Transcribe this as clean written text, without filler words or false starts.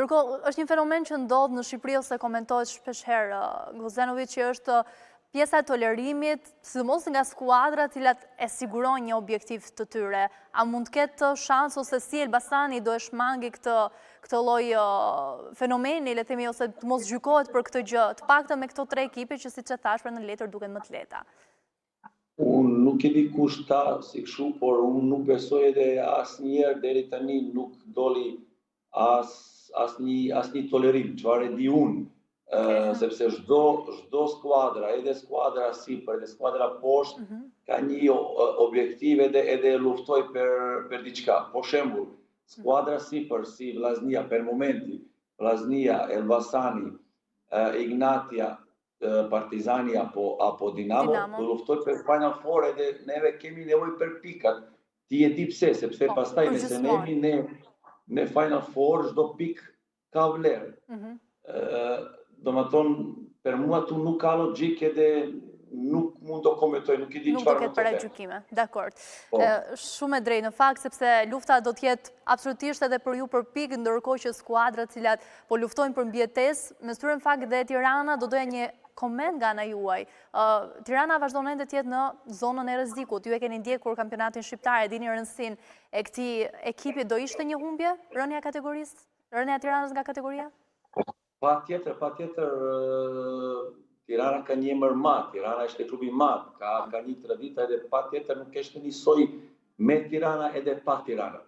Ndërkohë, është një fenomen që ndodh në Shqipëri ose komentohet shpeshherë, Gvozdenovic, që është pjesa e tolerimit, sidomos nga skuadrat cilat e sigurojnë një objektiv të tyre. A mund të ketë shans ose si Elbasani do e shmangi këtë lloj fenomeni, le të themi, ose të mos gjykohet për këtë gjë, të paktën me këto tre ekipe që siç e thash, në letër duken më të lehta? Unë nuk e di kush ta si kështu, por unë nuk besoj edhe asnjëherë deri tani nuk doli asnjë tolerim, çfarë e di unë. Sepse çdo skuadra, edhe skuadra sipër, edhe skuadra poshtë, ka një objektiv edhe luftoj për diçka. Për shembull, skuadra sipër si Vllaznia për momenti, Vllaznia, Elbasani, Ignatia, Partizani apo Dinamo, do luftoj për Final Four edhe neve kemi nevojë për pikat. Ti e di pse, sepse pastaj nëse ne jemi në Final Four, çdo pik ka vlerë. Domethënë, për mua tu nuk ka logjik edhe nuk mund të komentoj, nuk e di Nuk do çfarë ketë paragjykime, dakord. Shumë e drejtë në fakt, sepse lufta do të jetë absolutisht edhe për ju për pikë, ndërkohë që skuadrat cilat po luftojnë për mbijetesë, mes tyre në fakt dhe Tirana, do doja një koment nga ana juaj. Tirana vazhdon ende të jetë në zonën e rrezikut. Ju e keni ndjekur kampionatin shqiptar, e dini rëndësinë e këtij ekipi, do ishte një humbje rënja e kategorisë? Rënja e Tiranës nga kategoria? Patjetër, Tirana ka një emër madh, Tirana është klubi i madh, ka një traditë edhe patjetër nuk është njësoj me Tirana edhe pa Tirana.